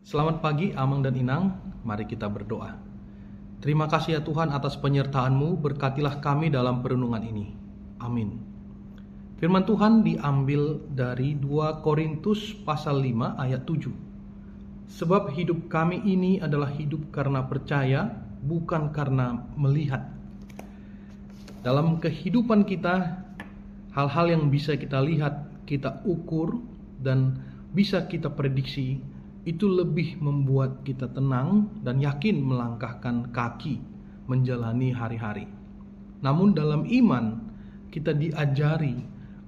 Selamat pagi Amang dan Inang, mari kita berdoa. Terima kasih ya Tuhan atas penyertaan-Mu, berkatilah kami dalam perenungan ini. Amin. Firman Tuhan diambil dari 2 Korintus pasal 5 ayat 7. Sebab hidup kami ini adalah hidup karena percaya, bukan karena melihat. Dalam kehidupan kita, hal-hal yang bisa kita lihat, kita ukur, dan bisa kita prediksi, itu lebih membuat kita tenang dan yakin melangkahkan kaki menjalani hari-hari. Namun dalam iman, kita diajari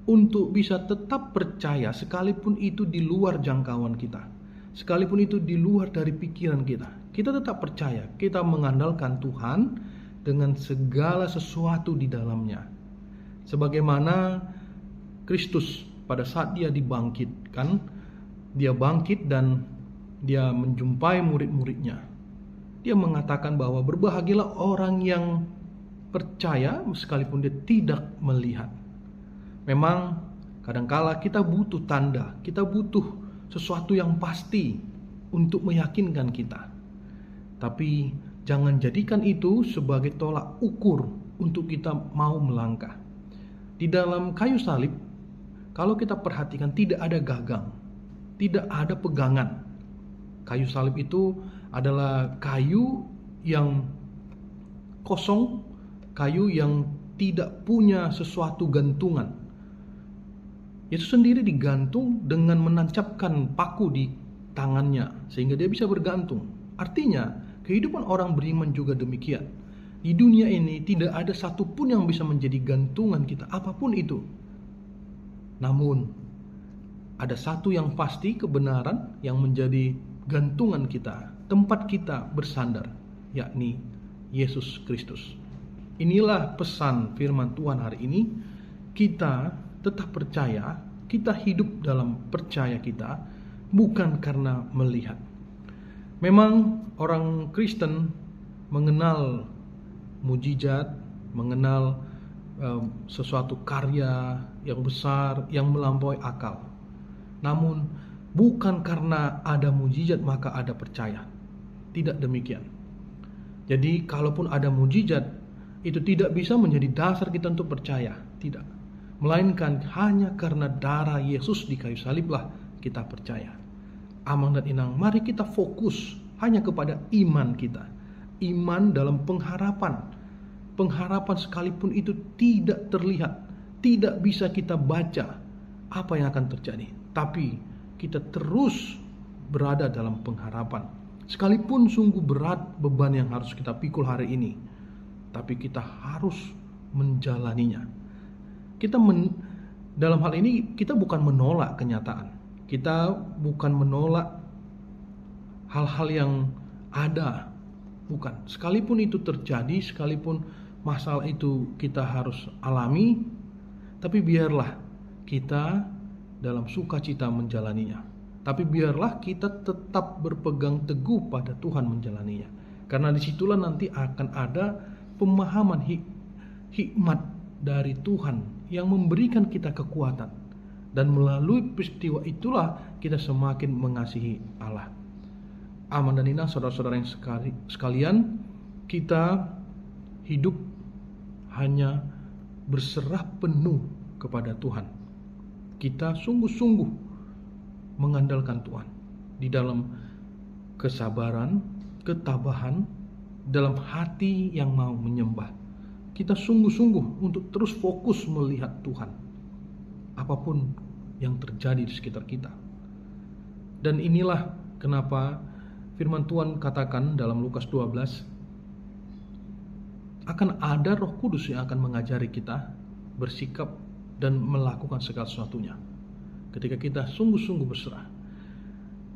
untuk bisa tetap percaya sekalipun itu di luar jangkauan kita. Sekalipun itu di luar dari pikiran kita. Kita tetap percaya, kita mengandalkan Tuhan dengan segala sesuatu di dalamnya. Sebagaimana Kristus pada saat dia dibangkitkan, dia bangkit dan dia menjumpai murid-muridnya. Dia mengatakan bahwa berbahagialah orang yang percaya sekalipun dia tidak melihat. Memang kadangkala kita butuh tanda, kita butuh sesuatu yang pasti untuk meyakinkan kita. Tapi jangan jadikan itu sebagai tolak ukur untuk kita mau melangkah. Di dalam kayu salib, kalau kita perhatikan tidak ada gagang, tidak ada pegangan. Kayu salib itu adalah kayu yang kosong, kayu yang tidak punya sesuatu gantungan. Yesus sendiri digantung dengan menancapkan paku di tangannya sehingga dia bisa bergantung. Artinya, kehidupan orang beriman juga demikian. Di dunia ini tidak ada satupun yang bisa menjadi gantungan kita, apapun itu. Namun, ada satu yang pasti, kebenaran yang menjadi gantungan kita, tempat kita bersandar, yakni Yesus Kristus. Inilah pesan firman Tuhan hari ini. Kita tetap percaya, kita hidup dalam percaya kita, bukan karena melihat. Memang orang Kristen mengenal mujizat, mengenal sesuatu karya yang besar, yang melampaui akal. Namun bukan karena ada mujizat maka ada percaya. Tidak demikian. Jadi kalaupun ada mujizat, itu tidak bisa menjadi dasar kita untuk percaya. Tidak. Melainkan hanya karena darah Yesus di kayu saliblah kita percaya. Amang dan Inang, mari kita fokus hanya kepada iman kita. Iman dalam pengharapan. Pengharapan sekalipun itu tidak terlihat, tidak bisa kita baca apa yang akan terjadi. Tapi kita terus berada dalam pengharapan. Sekalipun sungguh berat beban yang harus kita pikul hari ini, tapi kita harus menjalaninya. Dalam hal ini kita bukan menolak kenyataan. Kita bukan menolak hal-hal yang ada. Bukan. Sekalipun itu terjadi, sekalipun masalah itu kita harus alami, tapi biarlah kita dalam sukacita menjalaninya. Tapi biarlah kita tetap berpegang teguh pada Tuhan menjalaninya. Karena disitulah nanti akan ada pemahaman hikmat dari Tuhan yang memberikan kita kekuatan. Dan melalui peristiwa itulah kita semakin mengasihi Allah. Aman dan inang saudara-saudara yang sekalian, kita hidup hanya berserah penuh kepada Tuhan. Kita sungguh-sungguh mengandalkan Tuhan di dalam kesabaran, ketabahan, dalam hati yang mau menyembah. Kita sungguh-sungguh untuk terus fokus melihat Tuhan, apapun yang terjadi di sekitar kita. Dan inilah kenapa firman Tuhan katakan dalam Lukas 12, akan ada Roh Kudus yang akan mengajari kita bersikap dan melakukan segala sesuatunya ketika kita sungguh-sungguh berserah.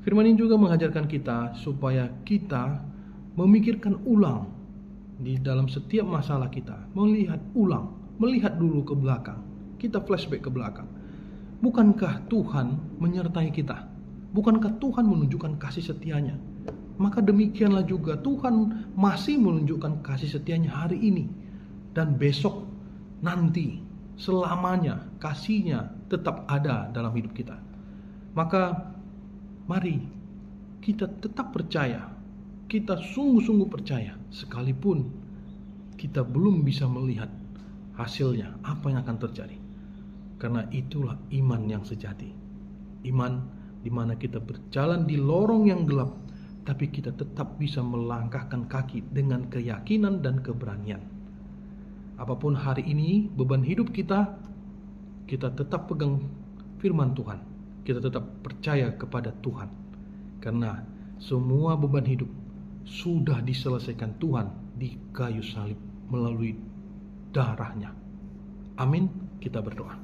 Firman ini juga mengajarkan kita supaya kita memikirkan ulang di dalam setiap masalah kita, melihat dulu ke belakang. Kita flashback ke belakang. Bukankah Tuhan menyertai kita? Bukankah Tuhan menunjukkan kasih setianya? Maka demikianlah juga Tuhan masih menunjukkan kasih setianya hari ini dan besok, nanti, selamanya kasihnya tetap ada dalam hidup kita. Maka mari kita tetap percaya, kita sungguh-sungguh percaya, sekalipun kita belum bisa melihat hasilnya, apa yang akan terjadi. Karena itulah iman yang sejati. Iman di mana kita berjalan di lorong yang gelap, tapi kita tetap bisa melangkahkan kaki dengan keyakinan dan keberanian. Apapun hari ini beban hidup kita tetap pegang firman Tuhan. Kita tetap percaya kepada Tuhan. Karena semua beban hidup sudah diselesaikan Tuhan di kayu salib melalui darahnya. Amin. Kita berdoa.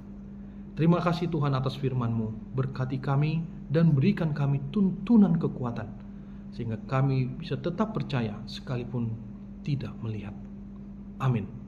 Terima kasih Tuhan atas firman-Mu. Berkati kami dan berikan kami tuntunan kekuatan, sehingga kami bisa tetap percaya sekalipun tidak melihat. Amin.